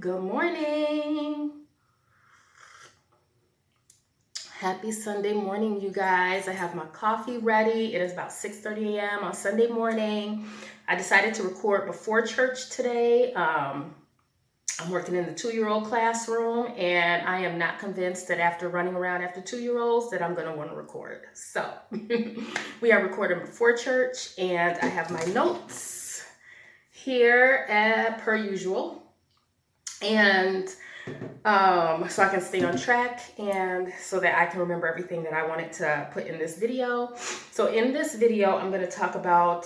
Good morning. Happy Sunday morning, you guys. I have my coffee ready. It is about 6:30 a.m. on Sunday morning. I decided to record before church today. I'm working in the 2-year-old classroom, and I am not convinced that after running around after 2-year-olds that I'm going to want to record. So we are recording before church, and I have my notes here per usual. And so I can stay on track and so that I can remember everything that I wanted to put in this video. So in this video, I'm going to talk about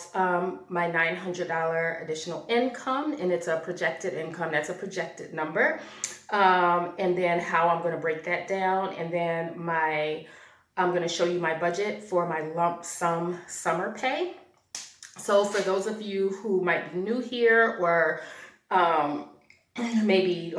my $900 additional income, and it's a projected income. That's a projected number. And then how I'm going to break that down. And then I'm going to show you my budget for my lump sum summer pay. So for those of you who might be new here or maybe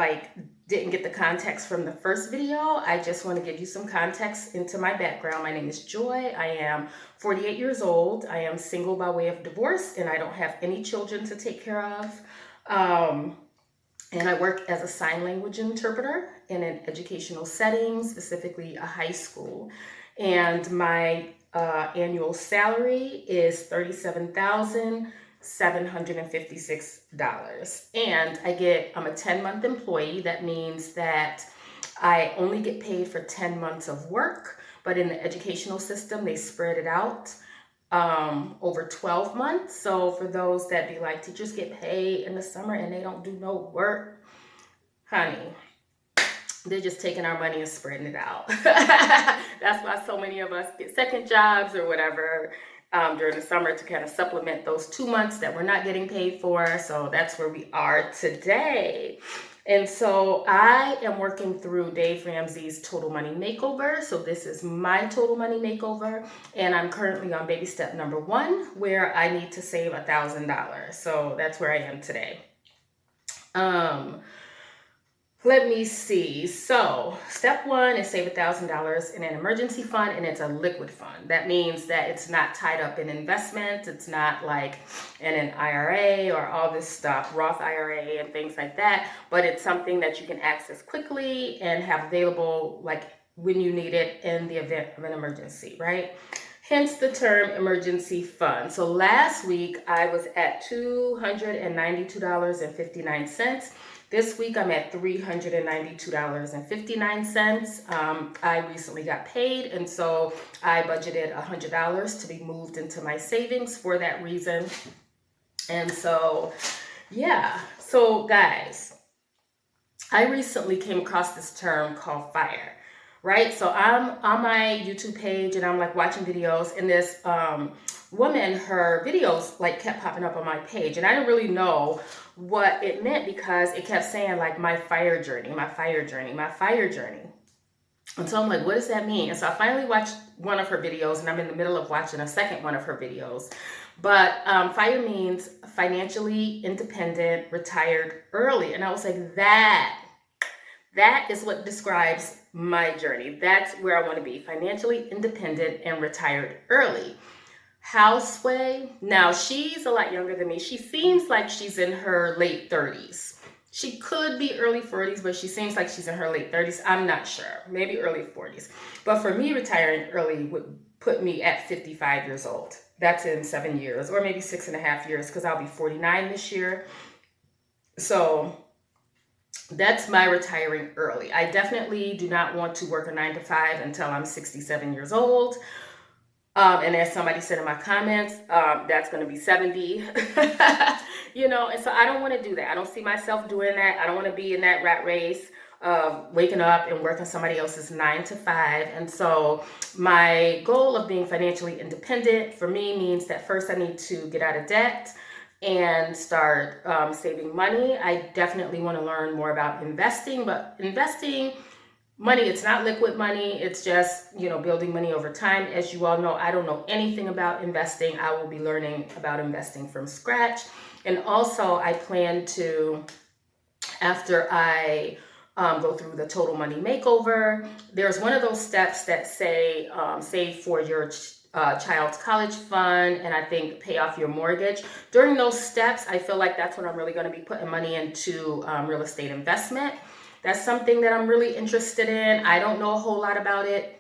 didn't get the context from the first video, I just want to give you some context into my background. My name is Joy. I am 48 years old. I am single by way of divorce, and I don't have any children to take care of. And I work as a sign language interpreter in an educational setting, specifically a high school. And my annual salary is $37,756. And I'm a 10-month employee. That means that I only get paid for 10 months of work, but in the educational system, they spread it out over 12 months. So for those that be like, teachers get paid in the summer and they don't do no work, honey, they're just taking our money and spreading it out. That's why so many of us get second jobs or whatever during the summer to kind of supplement those 2 months that we're not getting paid for. So that's where we are today. And so I am working through Dave Ramsey's Total Money Makeover. So this is my Total Money Makeover. And I'm currently on baby step number 1, where I need to save $1,000. So that's where I am today. Let me see. So step 1 is save $1,000 in an emergency fund, and it's a liquid fund. That means that it's not tied up in investments. It's not like in an IRA or all this stuff, Roth IRA and things like that, but it's something that you can access quickly and have available like when you need it in the event of an emergency, right? Hence the term emergency fund. So last week I was at $292.59. This week I'm at $392.59. I recently got paid, and so I budgeted $100 to be moved into my savings for that reason. And so, yeah. So guys, I recently came across this term called FIRE, right? So I'm on my YouTube page and I'm like watching videos, and this woman, her videos like kept popping up on my page, and I didn't really know what it meant because it kept saying like my fire journey, my fire journey, my fire journey. And so I'm like, what does that mean? And so I finally watched one of her videos, and I'm in the middle of watching a second one of her videos. But FIRE means financially independent, retired early. And I was like, that is what describes my journey. That's where I want to be, financially independent and retired early. Houseway. Now, she's a lot younger than me. She seems like she's in her late 30s. She could be early 40s, but she seems like she's in her late 30s. I'm not sure. Maybe early 40s. But for me, retiring early would put me at 55 years old. That's in 7 years, or maybe 6.5 years, because I'll be 49 this year. So that's my retiring early. I definitely do not want to work a 9 to 5 until I'm 67 years old. And as somebody said in my comments, that's going to be 70, and so I don't want to do that. I don't see myself doing that. I don't want to be in that rat race of waking up and working somebody else's 9 to 5. And so my goal of being financially independent for me means that first I need to get out of debt and start saving money. I definitely want to learn more about investing, but investing money, it's not liquid money. It's just, building money over time. As you all know, I don't know anything about investing. I will be learning about investing from scratch. And also I plan to, after I go through the Total Money Makeover, there's one of those steps that say save for your child's college fund, and I think pay off your mortgage. During those steps, I feel like that's when I'm really going to be putting money into real estate investment. That's something that I'm really interested in. I don't know a whole lot about it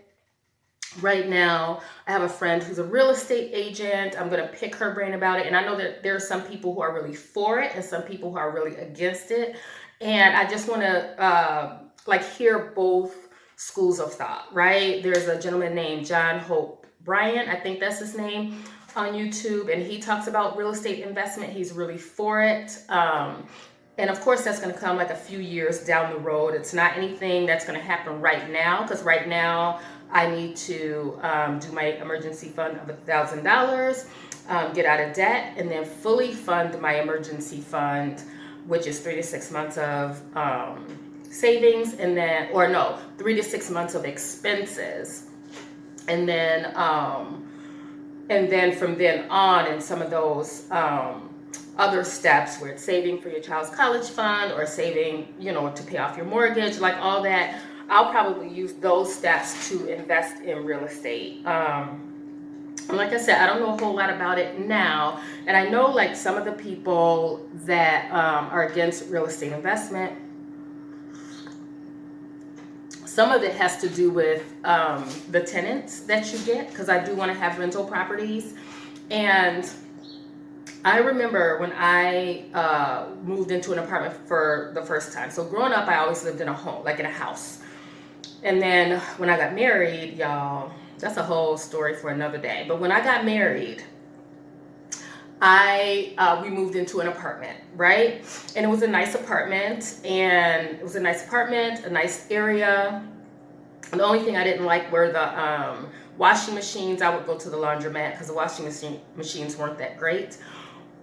right now. I have a friend who's a real estate agent. I'm going to pick her brain about it. And I know that there are some people who are really for it and some people who are really against it. And I just want to hear both schools of thought, right? There's a gentleman named John Hope Bryant, I think that's his name, on YouTube, and he talks about real estate investment. He's really for it. And of course, that's going to come like a few years down the road. It's not anything that's going to happen right now, because right now I need to do my emergency fund of $1,000, get out of debt, and then fully fund my emergency fund, which is 3 to 6 months of savings, and then, or no, 3 to 6 months of expenses, and then from then on, and some of those other steps where it's saving for your child's college fund or saving, to pay off your mortgage, like all that, I'll probably use those steps to invest in real estate. And like I said, I don't know a whole lot about it now. And I know like some of the people that are against real estate investment, some of it has to do with the tenants that you get, because I do want to have rental properties. And I remember when I moved into an apartment for the first time. So growing up, I always lived in a home, like in a house. And then when I got married, y'all, that's a whole story for another day. But when I got married, we moved into an apartment, right? And it was a nice apartment, a nice area. And the only thing I didn't like were the washing machines. I would go to the laundromat because the washing machines weren't that great.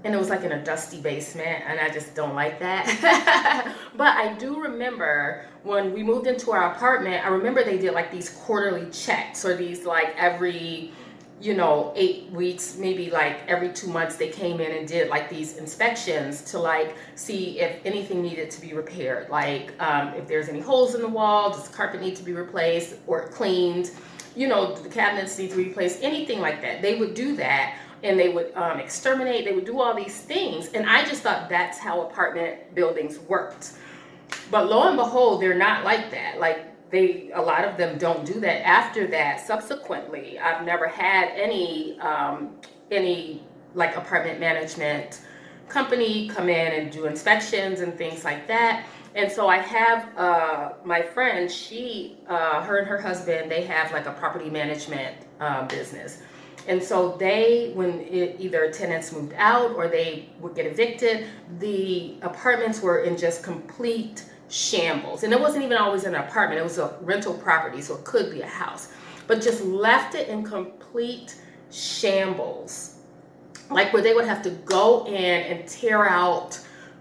And it was like in a dusty basement, and I just don't like that. But I do remember when we moved into our apartment, I remember they did like these quarterly checks, or these like every 8 weeks, maybe like every 2 months, they came in and did like these inspections to like see if anything needed to be repaired. Like if there's any holes in the wall, does the carpet need to be replaced or cleaned? The cabinets need to be replaced, anything like that. They would do that, and they would exterminate, they would do all these things. And I just thought that's how apartment buildings worked. But lo and behold, they're not like that. Like a lot of them don't do that. After that, subsequently, I've never had any like apartment management company come in and do inspections and things like that. And so I have my friend, her and her husband, they have like a property management business. And so when either tenants moved out or they would get evicted, the apartments were in just complete shambles. And it wasn't even always an apartment, it was a rental property, so it could be a house, but just left it in complete shambles. Like where they would have to go in and tear out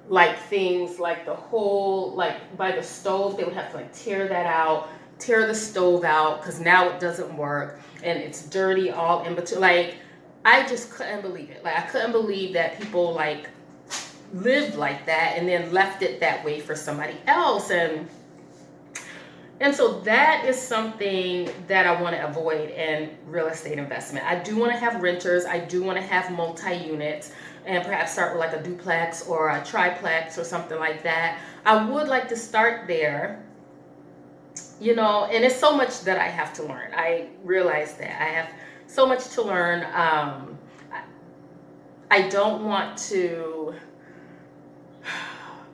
like things like the whole, like by the stove, they would have to like tear that out, tear the stove out because now it doesn't work and it's dirty all in between. Like I just couldn't believe it. Like I couldn't believe that people like lived like that and then left it that way for somebody else. And so that is something that I want to avoid in real estate investment. I do want to have renters. I do want to have multi-units and perhaps start with like a duplex or a triplex or something like that. I would like to start there, and it's so much that I have to learn. I realize that I have so much to learn. I don't want to,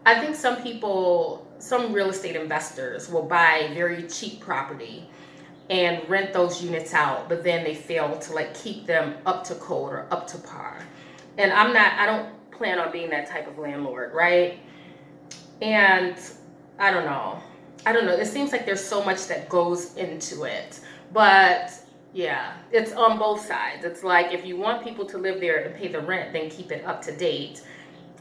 I think some real estate investors will buy very cheap property and rent those units out, but then they fail to like keep them up to code or up to par. And I don't plan on being that type of landlord, right? And I don't know. It seems like there's so much that goes into it, but yeah, it's on both sides. It's like if you want people to live there and pay the rent, then keep it up to date.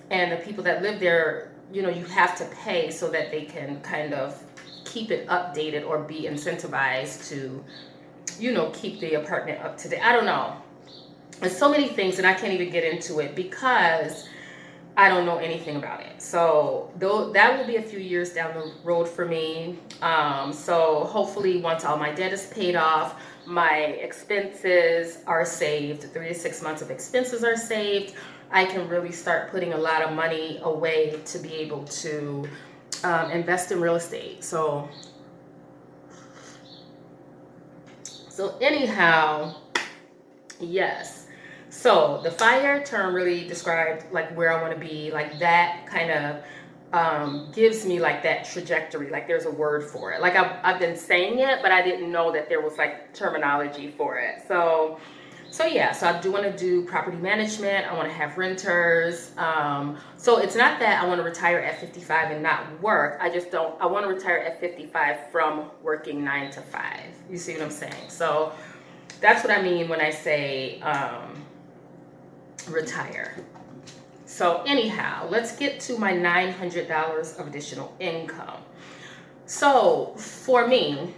And the people that live there, you have to pay so that they can kind of keep it updated or be incentivized to, keep the apartment up to date. I don't know. There's so many things and I can't even get into it because I don't know anything about it. So that will be a few years down the road for me. So hopefully once all my debt is paid off, my expenses are saved. 3 to 6 months of expenses are saved. I can really start putting a lot of money away to be able to invest in real estate. So anyhow, yes. So the FIRE term really described like where I want to be, like that kind of gives me like that trajectory, like there's a word for it. Like I've been saying it, but I didn't know that there was like terminology for it. So yeah, so I do want to do property management. I want to have renters. So it's not that I want to retire at 55 and not work. I want to retire at 55 from working 9 to 5. You see what I'm saying? So that's what I mean when I say retire. So anyhow, let's get to my $900 of additional income. So for me,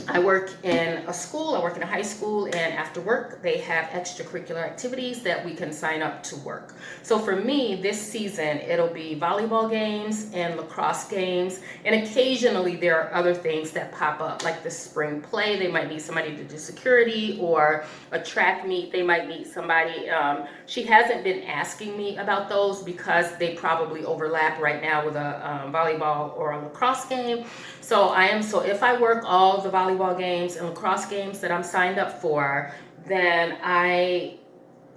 I work in a school, I work in a high school, and after work, they have extracurricular activities that we can sign up to work. So for me, this season, it'll be volleyball games and lacrosse games, and occasionally there are other things that pop up, like the spring play. They might need somebody to do security, or a track meet. They might need somebody. She hasn't been asking me about those because they probably overlap right now with a volleyball or a lacrosse game. So if I work all the volleyball games and lacrosse games that I'm signed up for, then I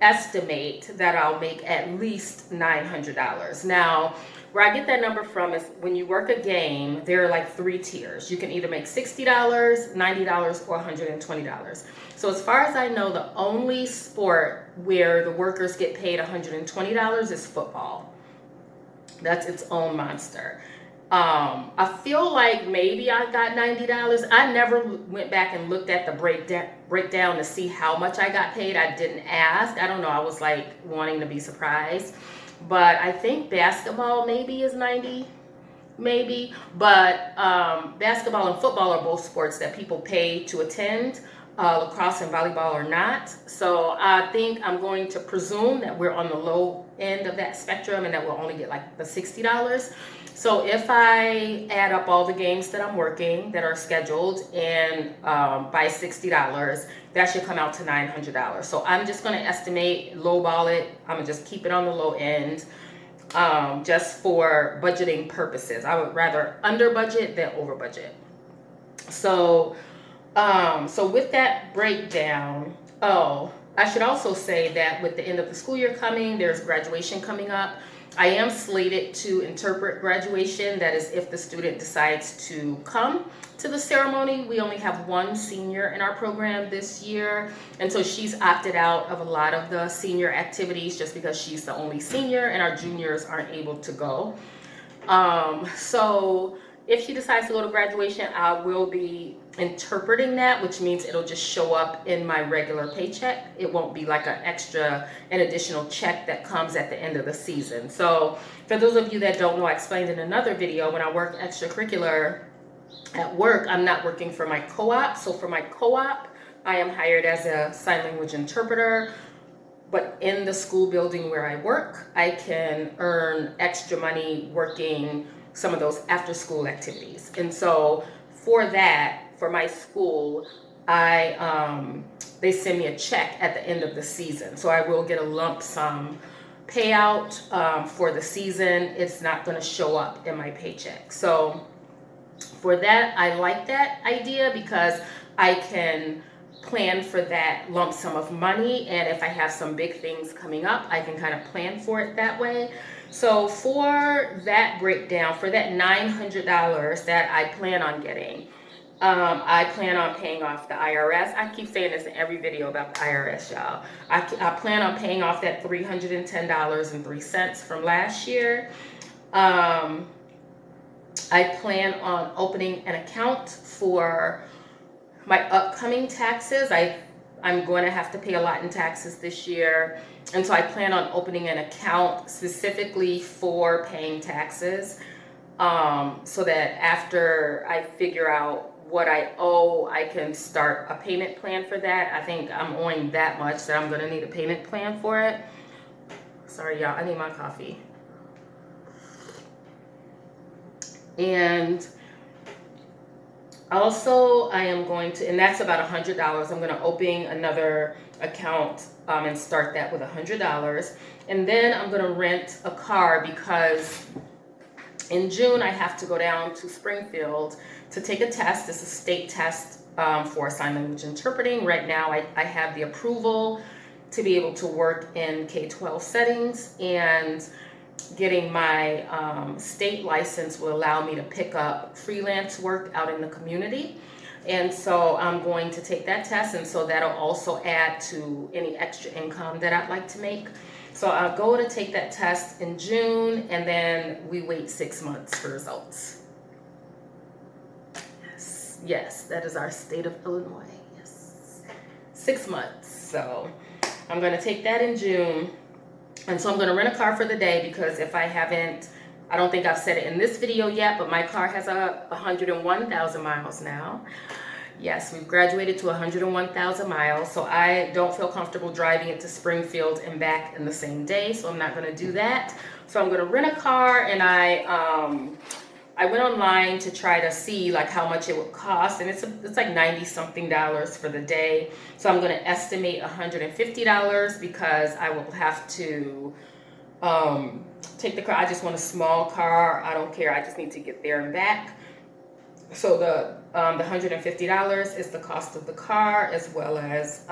estimate that I'll make at least $900. Now, where I get that number from is when you work a game, there are like 3 tiers. You can either make $60, $90, or $120. So as far as I know, the only sport where the workers get paid $120 is football. That's its own monster. I feel like maybe I got $90. I never went back and looked at the breakdown to see how much I got paid. I didn't ask. I don't know. I was like wanting to be surprised. But I think basketball maybe is 90, maybe. But basketball and football are both sports that people pay to attend. Lacrosse and volleyball are not. So I think I'm going to presume that we're on the low end of that spectrum and that we'll only get like the $60. So if I add up all the games that I'm working that are scheduled and by $60, that should come out to $900. So I'm just going to estimate, lowball it. I'm going to just keep it on the low end just for budgeting purposes. I would rather under budget than over budget. So with that breakdown, I should also say that with the end of the school year coming, there's graduation coming up. I am slated to interpret graduation. That is, if the student decides to come to the ceremony. We only have one senior in our program this year, and so she's opted out of a lot of the senior activities just because she's the only senior and our juniors aren't able to go. So if she decides to go to graduation, I will be interpreting that, which means it'll just show up in my regular paycheck. It won't be like an additional check that comes at the end of the season. So for those of you that don't know, I explained in another video, when I work extracurricular at work, I'm not working for my co-op. So for my co-op, I am hired as a sign language interpreter. But in the school building where I work, I can earn extra money working some of those after school activities. And so for that, for my school, they send me a check at the end of the season. So I will get a lump sum payout for the season. It's not going to show up in my paycheck. So for that, I like that idea because I can plan for that lump sum of money, and if I have some big things coming up, I can kind of plan for it that way. So for that breakdown, for that $900 that I plan on getting, I plan on paying off the IRS. I keep saying this in every video about the IRS, y'all. I plan on paying off that $310.03 from last year. I plan on opening an account for my upcoming taxes. I'm going to have to pay a lot in taxes this year. And so I plan on opening an account specifically for paying taxes, so that after I figure out what I owe, I can start a payment plan for that. I think I'm owing that much that I'm going to need a payment plan for it. Sorry, y'all. I need my coffee. And Also, I am going to, and that's about $100. I'm going to open another account and start that with $100. And then I'm going to rent a car because in June I have to go down to Springfield to take a test. It's a state test for sign language interpreting. Right now I have the approval to be able to work in K-12 settings, and getting my state license will allow me to pick up freelance work out in the community. And so I'm going to take that test, and so that'll also add to any extra income that I'd like to make. So I'll go to take that test in June, and then we wait 6 months for results. Yes, that is our state of Illinois. Yes, 6 months. So I'm going to take that in June. And so I'm going to rent a car for the day, because if I haven't, I don't think I've said it in this video yet, but my car has 101,000 miles now. Yes, we've graduated to 101,000 miles. So I don't feel comfortable driving it to Springfield and back in the same day. So I'm not going to do that. So I'm going to rent a car, and I went online to try to see like how much it would cost, and it's like $90-something for the day. So I'm going to estimate $150 because I will have to take the car. I just want a small car. I don't care. I just need to get there and back. So the $150 is the cost of the car, as well as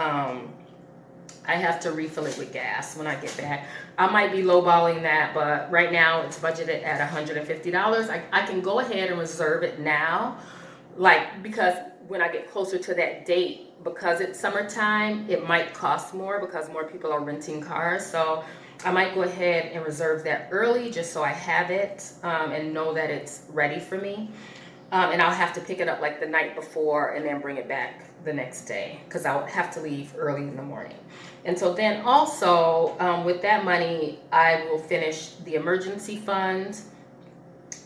I have to refill it with gas when I get back. I might be lowballing that, but right now it's budgeted at $150. I can go ahead and reserve it now, like, because when I get closer to that date, because it's summertime, it might cost more because more people are renting cars. So I might go ahead and reserve that early just so I have it and know that it's ready for me. And I'll have to pick it up like the night before and then bring it back the next day, because I would have to leave early in the morning. And so then also with that money, I will finish the emergency fund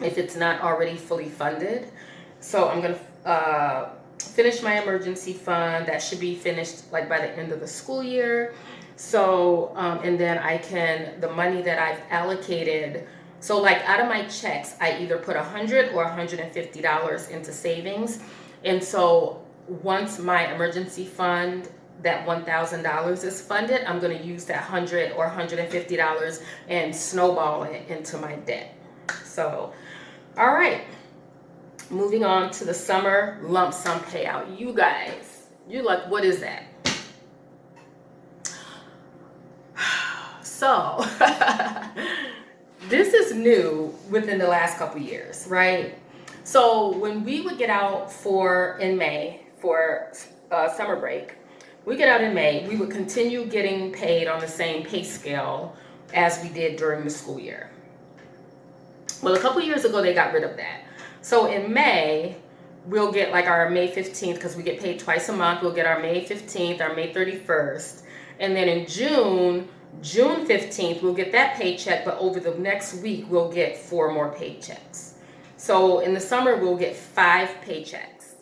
if it's not already fully funded. So I'm going to finish my emergency fund. That should be finished like by the end of the school year. So, and then I can, the money that I've allocated, so like out of my checks, I either put $100 or $150 into savings. And so once my emergency fund, that $1,000 is funded, I'm going to use that $100 or $150 and snowball it into my debt. So, all right. Moving on to the summer lump sum payout. You guys, you're like, what is that? So, this is new within the last couple years, right? So when we would get out in May for summer break, we get out in May, we would continue getting paid on the same pay scale as we did during the school year. Well, a couple years ago, they got rid of that. So in May, we'll get like our May 15th, because we get paid twice a month. We'll get our May 15th, our May 31st. And then in June 15th, we'll get that paycheck, but over the next week, we'll get 4 more paychecks. So in the summer, we'll get 5 paychecks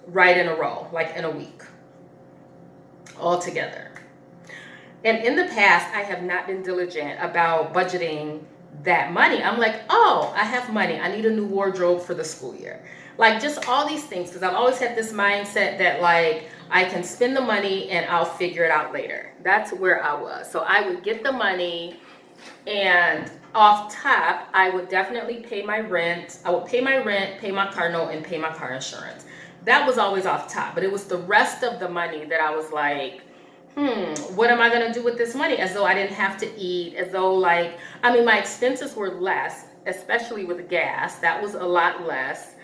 right in a row, like in a week, all together. And in the past, I have not been diligent about budgeting that money. I'm like, oh, I have money. I need a new wardrobe for the school year. Like just all these things, because I've always had this mindset that like I can spend the money and I'll figure it out later. That's where I was. So I would get the money, and off top, I would definitely pay my rent. I would pay my rent, pay my car note, and pay my car insurance. That was always off top. But it was the rest of the money that I was like, what am I going to do with this money? As though I didn't have to eat, as though like, I mean, my expenses were less, especially with gas. That was a lot less.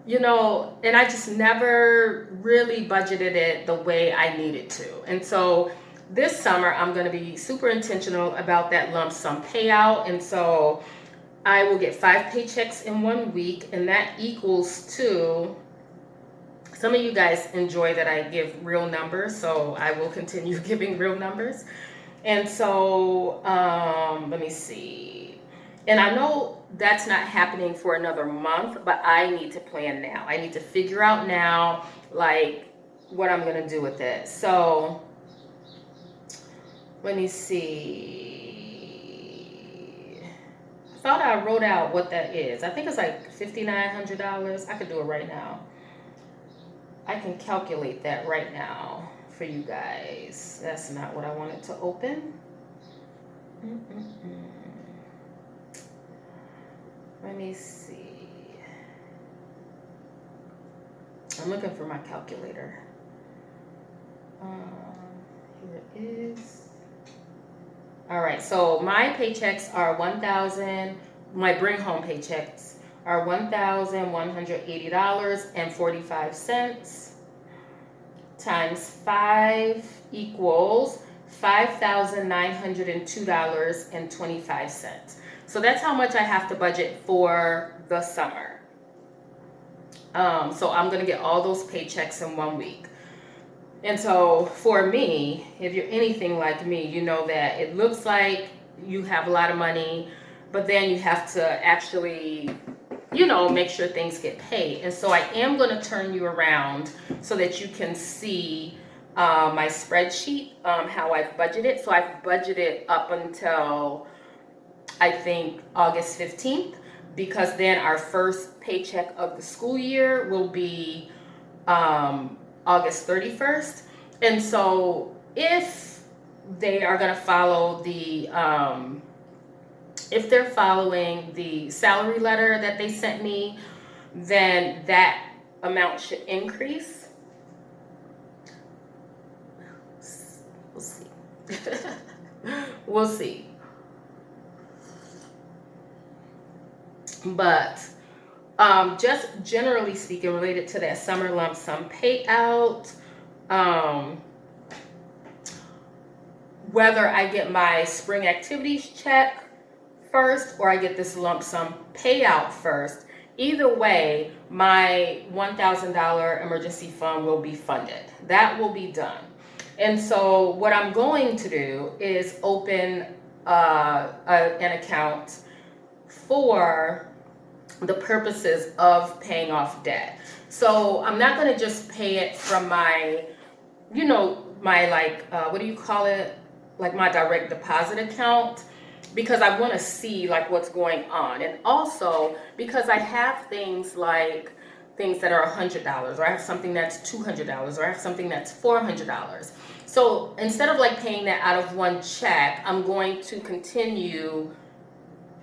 You know, and I just never really budgeted it the way I needed to. And so this summer, I'm going to be super intentional about that lump sum payout. And so I will get 5 paychecks in 1 week, and that equals to, some of you guys enjoy that I give real numbers, so I will continue giving real numbers. And so, let me see. And I know that's not happening for another month, but I need to plan now. I need to figure out now, like, what I'm going to do with it. So, let me see. thought I wrote out what that is. I think it's like $5,900. I could do it right now. I can calculate that right now for you guys. That's not what I wanted to open. Let me see. I'm looking for my calculator. Here it is. All right, so my paychecks are 1,000. My bring home paychecks are $1,180.45 times 5 equals $5,902.25. So that's how much I have to budget for the summer. So I'm gonna get all those paychecks in 1 week. And so for me, if you're anything like me, you know that it looks like you have a lot of money, but then you have to actually, you know, make sure things get paid. And so I am going to turn you around so that you can see my spreadsheet, how I've budgeted. So I've budgeted up until, I think, August 15th, because then our first paycheck of the school year will be August 31st. And so if they are going to follow the, if they're following the salary letter that they sent me, then that amount should increase. We'll see. We'll see. But just generally speaking, related to that summer lump sum payout, whether I get my spring activities check first or I get this lump sum payout first, either way, my $1,000 emergency fund will be funded. That will be done. And so what I'm going to do is open an account for the purposes of paying off debt. So I'm not going to just pay it from my, you know, my what do you call it? Like my direct deposit account, because I want to see like what's going on. And also because I have things like things that are $100, or I have something that's $200, or I have something that's $400. So instead of like paying that out of one check, I'm going to continue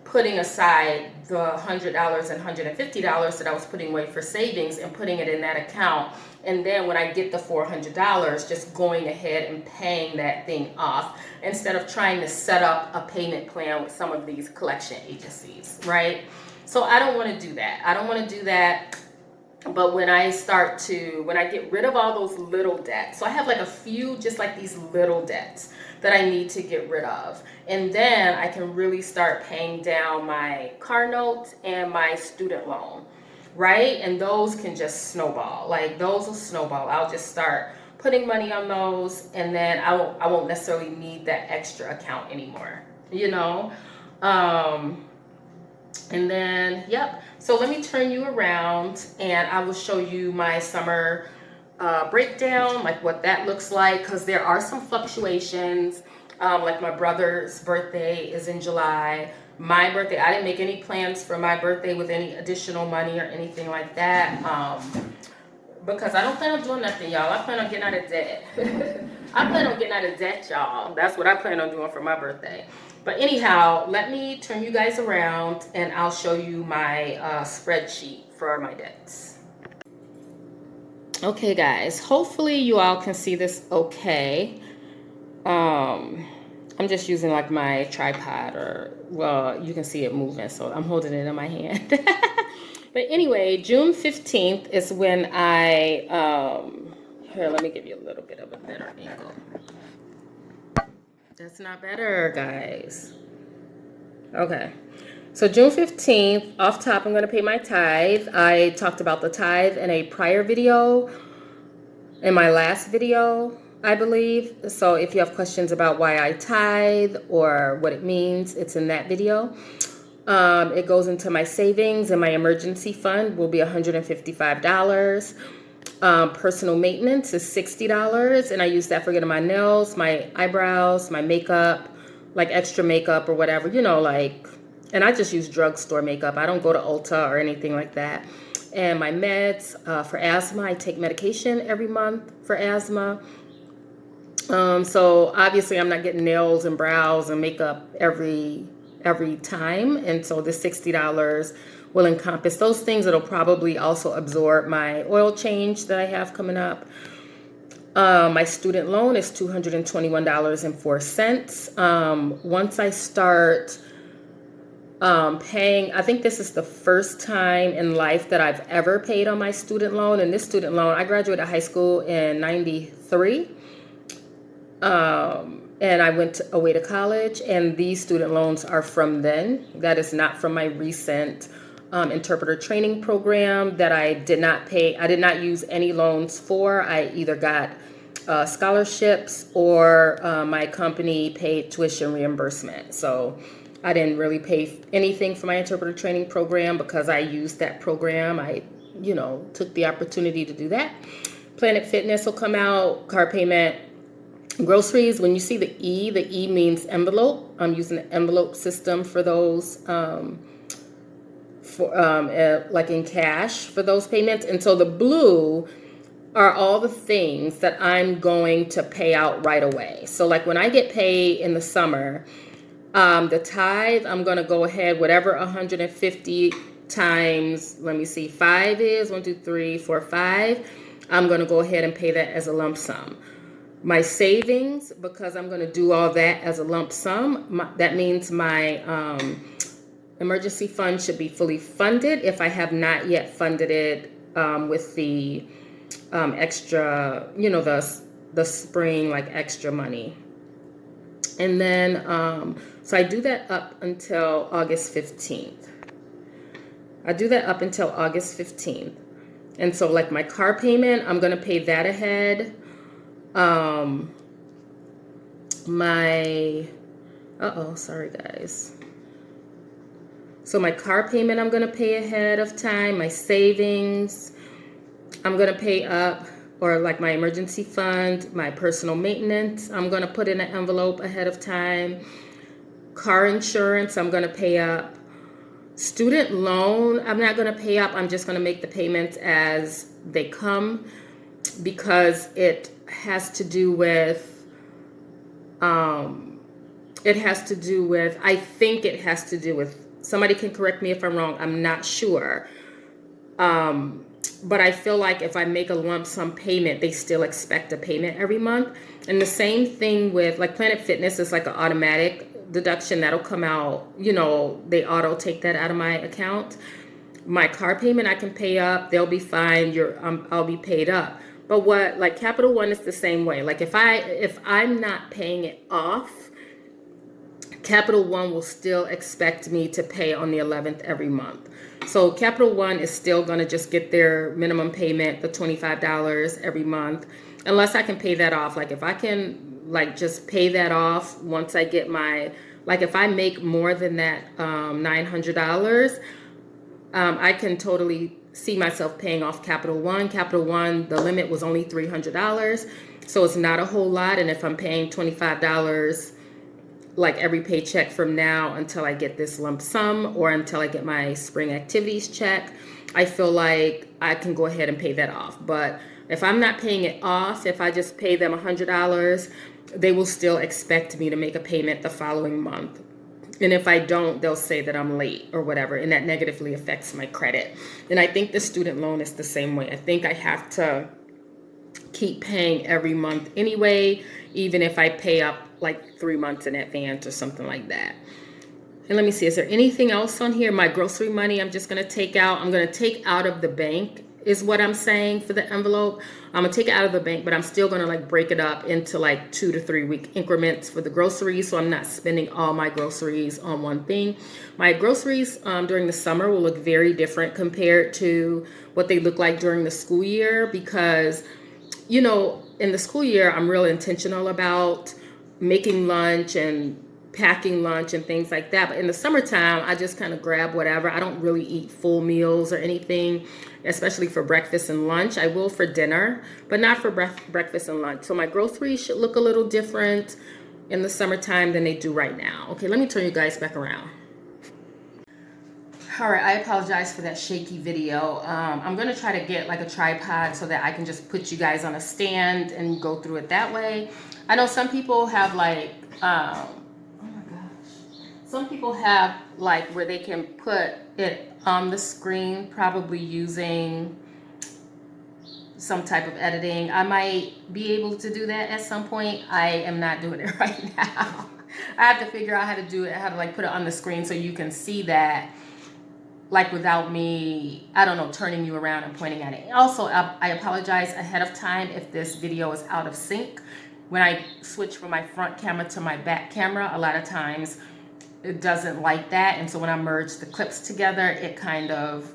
putting aside the $100 and $150 that I was putting away for savings and putting it in that account. And then when I get the $400, just going ahead and paying that thing off instead of trying to set up a payment plan with some of these collection agencies, right? So I don't want to do that. I don't want to do that. But when I get rid of all those little debts, so I have like a few, just like these little debts that I need to get rid of. And then I can really start paying down my car note and my student loan, right? And those can just snowball. Like those will snowball. I'll just start putting money on those, and then I won't necessarily need that extra account anymore, you know? And then, yep. So let me turn you around and I will show you my summer breakdown, like what that looks like, because there are some fluctuations. Like my brother's birthday is in July. My birthday, I didn't make any plans for my birthday with any additional money or anything like that, because I don't plan on doing nothing, y'all. I plan on getting out of debt. I plan on getting out of debt, y'all. That's what I plan on doing for my birthday. But anyhow, let me turn you guys around and I'll show you my spreadsheet for my debts. Okay, guys, hopefully you all can see this okay. I'm just using like my tripod, or well, you can see it moving, so I'm holding it in my hand. But anyway, June 15th is when I, here, let me give you a little bit of a better angle. That's not better, guys. Okay. So June 15th, off top, I'm going to pay my tithe. I talked about the tithe in a prior video, in my last video, I believe. So if you have questions about why I tithe or what it means, it's in that video. It goes into my savings, and my emergency fund will be $155. Personal maintenance is $60, and I use that for getting my nails, my eyebrows, my makeup, like extra makeup or whatever, you know, like And I just use drugstore makeup. I don't go to Ulta or anything like that. And my meds for asthma, I take medication every month for asthma. So obviously I'm not getting nails and brows and makeup every time. And so the $60 will encompass those things. It'll probably also absorb my oil change that I have coming up. My student loan is $221.04. Once I start paying, I think this is the first time in life that I've ever paid on my student loan. And this student loan, I graduated high school in 93. And I went away to college, and these student loans are from then. That is not from my recent interpreter training program that I did not pay. I did not use any loans for. I either got scholarships or my company paid tuition reimbursement. So I didn't really pay anything for my interpreter training program because I used that program. I, took the opportunity to do that. Planet Fitness will come out, car payment. Groceries, when you see the E means envelope. I'm using the envelope system for those, like in cash for those payments. And so the blue are all the things that I'm going to pay out right away. So like when I get paid in the summer, the tithe, I'm going to go ahead, whatever 150 times, let me see, 5 is, 1, 2, 3, 4, 5. I'm going to go ahead and pay that as a lump sum. My savings, because I'm going to do all that as a lump sum, that means my emergency fund should be fully funded if I have not yet funded it with the extra, the spring, like extra money. And then, so I do that up until August 15th. And so like my car payment, I'm going to pay that ahead. Sorry guys. So my car payment, I'm going to pay ahead of time. My savings, I'm going to pay up, or like my emergency fund, my personal maintenance, I'm going to put in an envelope ahead of time. Car insurance, I'm going to pay up. Student loan, I'm not going to pay up. I'm just going to make the payments as they come, because it has to do with, I think it has to do with, somebody can correct me if I'm wrong, I'm not sure. But I feel like if I make a lump sum payment, they still expect a payment every month. And the same thing with like Planet Fitness is like an automatic deduction that'll come out, they auto take that out of my account. My car payment, I can pay up, they'll be fine, I'll be paid up. But what, like Capital One is the same way. Like if I'm not paying it off, Capital One will still expect me to pay on the 11th every month. So Capital One is still going to just get their minimum payment, the $25 every month, unless I can pay that off. Like if I can like just pay that off once I get my, like if I make more than that $900, I can totally see myself paying off Capital One. Capital One, the limit was only $300, so it's not a whole lot. And if I'm paying $25 like every paycheck from now until I get this lump sum or until I get my spring activities check, I feel like I can go ahead and pay that off. But if I'm not paying it off, if I just pay them $100, they will still expect me to make a payment the following month. And if I don't, they'll say that I'm late or whatever, and that negatively affects my credit. And I think the student loan is the same way. I think I have to keep paying every month anyway, even if I pay up like 3 months in advance or something like that. And let me see, is there anything else on here? My grocery money, I'm just going to take out. I'm going to take out of the bank is what I'm saying for the envelope. I'm going to take it out of the bank, but I'm still going to like break it up into like 2 to 3 week increments for the groceries. So I'm not spending all my groceries on one thing. My groceries during the summer will look very different compared to what they look like during the school year, because, in the school year, I'm real intentional about making lunch and packing lunch and things like that. But in the summertime, I just kind of grab whatever. I don't really eat full meals or anything, especially for breakfast and lunch. I will for dinner, but not for breakfast and lunch. So my groceries should look a little different in the summertime than they do right now. Okay, let me turn you guys back around. All right, I apologize for that shaky video. I'm gonna try to get like a tripod so that I can just put you guys on a stand and go through it that way. I know some people have like, oh my gosh. Some people have like where they can put it on the screen, probably using some type of editing. I might be able to do that at some point. I am not doing it right now. I have to figure out how to do it, how to like put it on the screen so you can see that, like without me, I don't know, turning you around and pointing at it. Also, I apologize ahead of time if this video is out of sync. When I switch from my front camera to my back camera, a lot of times it doesn't like that. And so when I merge the clips together, it kind of,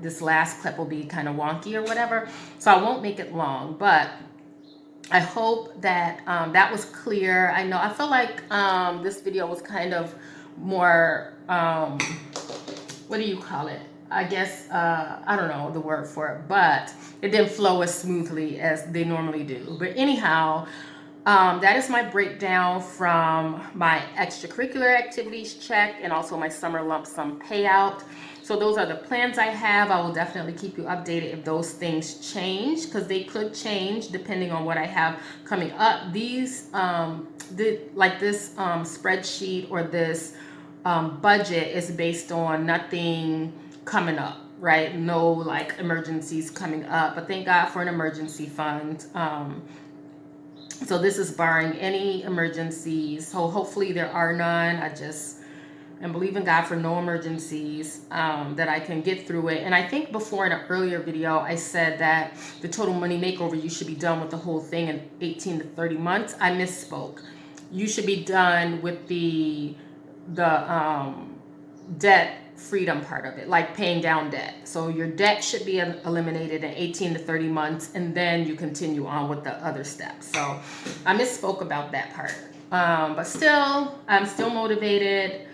this last clip will be kind of wonky or whatever. So I won't make it long, but I hope that that was clear. I feel like this video was kind of more, what do you call it? I guess, I don't know the word for it, but it didn't flow as smoothly as they normally do. But anyhow, that is my breakdown from my extracurricular activities check and also my summer lump sum payout. So those are the plans I have. I will definitely keep you updated if those things change, because they could change depending on what I have coming up. These, this spreadsheet or this budget is based on nothing coming up, right? No like emergencies coming up, but thank God for an emergency fund. So this is barring any emergencies. So hopefully there are none. I just am believing God for no emergencies, that I can get through it. And I think before in an earlier video, I said that the total money makeover, you should be done with the whole thing in 18 to 30 months. I misspoke. You should be done with the debt freedom part of it, like paying down debt. So your debt should be eliminated in 18 to 30 months, and then you continue on with the other steps. So I misspoke about that part. But still, I'm still motivated.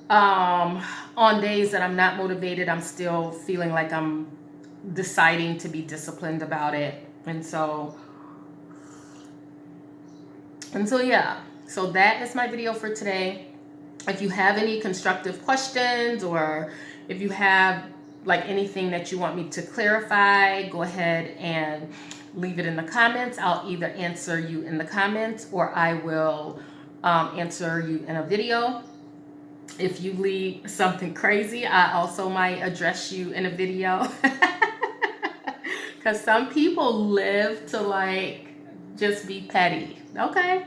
On days that I'm not motivated, I'm still feeling like I'm deciding to be disciplined about it. And so yeah, so that is my video for today. If you have any constructive questions, or if you have like anything that you want me to clarify, go ahead and leave it in the comments. I'll either answer you in the comments or I will answer you in a video. If you leave something crazy, I also might address you in a video. Because some people live to like just be petty. Okay,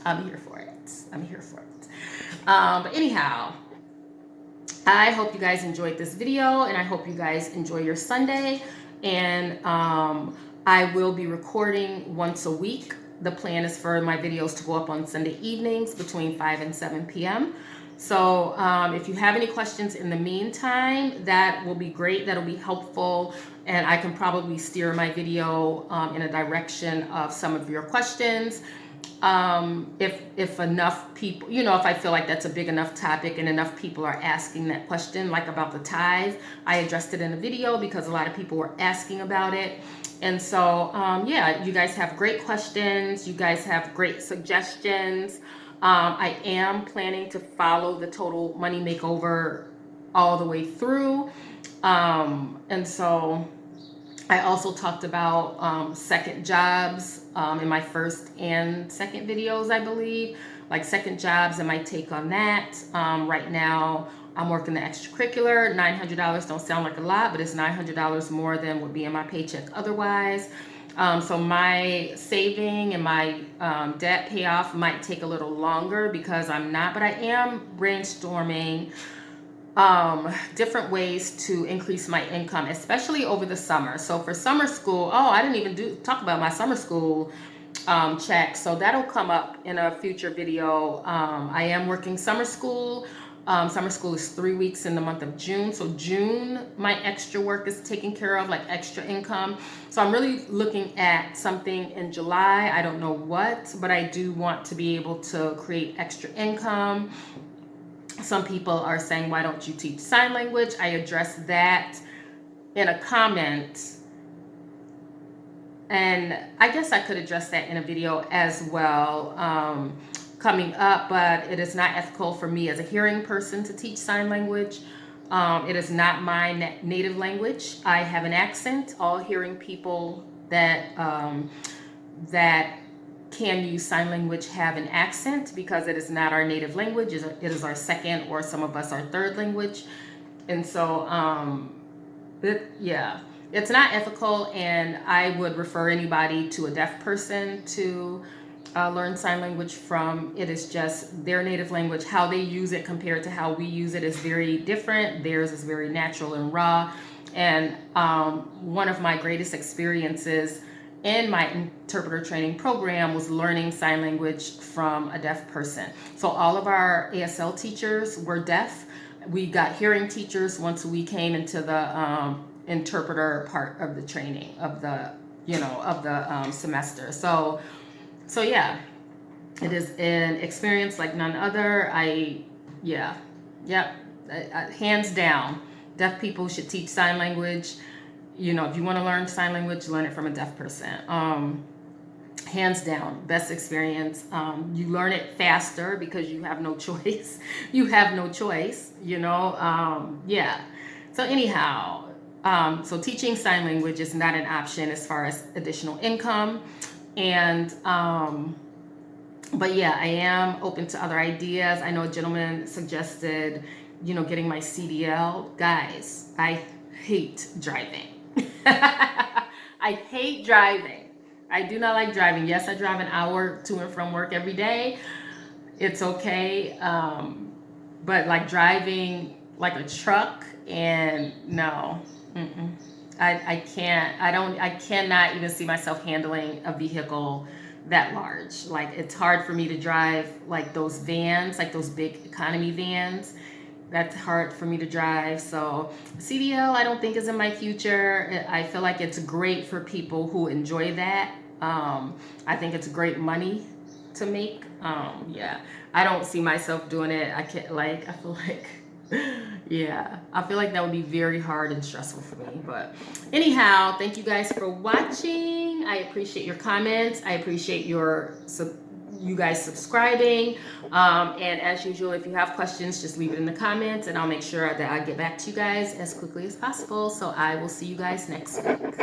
I'm here for it. I'm here for it. But anyhow, I hope you guys enjoyed this video, and I hope you guys enjoy your Sunday. And I will be recording once a week. The plan is for my videos to go up on Sunday evenings between 5 and 7 p.m. So if you have any questions in the meantime, that will be great. That'll be helpful. And I can probably steer my video in a direction of some of your questions. If enough people, if I feel like that's a big enough topic and enough people are asking that question, like about the tithe, I addressed it in a video because a lot of people were asking about it. And so, yeah, you guys have great questions. You guys have great suggestions. I am planning to follow the total money makeover all the way through. And so I also talked about second jobs in my first and second videos, I believe, like second jobs and my take on that. Right now, I'm working the extracurricular. $900 don't sound like a lot, but it's $900 more than would be in my paycheck otherwise. So my saving and my debt payoff might take a little longer because I'm not, but I am brainstorming different ways to increase my income, especially over the summer. So for summer school, I didn't even talk about my summer school check. So that'll come up in a future video. I am working summer school. Summer school is 3 weeks in the month of June. So June, my extra work is taken care of, like extra income. So I'm really looking at something in July. I don't know what, but I do want to be able to create extra income. Some people are saying, why don't you teach sign language? I addressed that in a comment. And I guess I could address that in a video as well coming up, but it is not ethical for me as a hearing person to teach sign language. It is not my native language. I have an accent. All hearing people that can use sign language have an accent because it is not our native language. It is our second, or some of us our third language. And so, yeah, it's not ethical, and I would refer anybody to a deaf person to learn sign language from. It is just their native language. How they use it compared to how we use it is very different. Theirs is very natural and raw. And one of my greatest experiences in my interpreter training program was learning sign language from a deaf person. So all of our ASL teachers were deaf. We got hearing teachers once we came into the interpreter part of the training of the semester. So yeah, it is an experience like none other. Hands down, deaf people should teach sign language. If you want to learn sign language, learn it from a deaf person. Hands down, best experience. You learn it faster because you have no choice. You have no choice, yeah. So anyhow, so teaching sign language is not an option as far as additional income. And, but yeah, I am open to other ideas. I know a gentleman suggested, getting my CDL. Guys, I hate driving. I hate driving. I do not like driving. Yes, I drive an hour to and from work every day. It's okay. But like driving like a truck, and no, I can't. I cannot even see myself handling a vehicle that large. Like, it's hard for me to drive like those vans, like those big economy vans. That's hard for me to drive. So CDL, I don't think is in my future. I feel like it's great for people who enjoy that. I think it's great money to make. Yeah, I don't see myself doing it. I feel like, yeah, I feel like that would be very hard and stressful for me. But anyhow, thank you guys for watching. I appreciate your comments. I appreciate you guys subscribing. And as usual, if you have questions, just leave it in the comments, and I'll make sure that I get back to you guys as quickly as possible. So I will see you guys next week.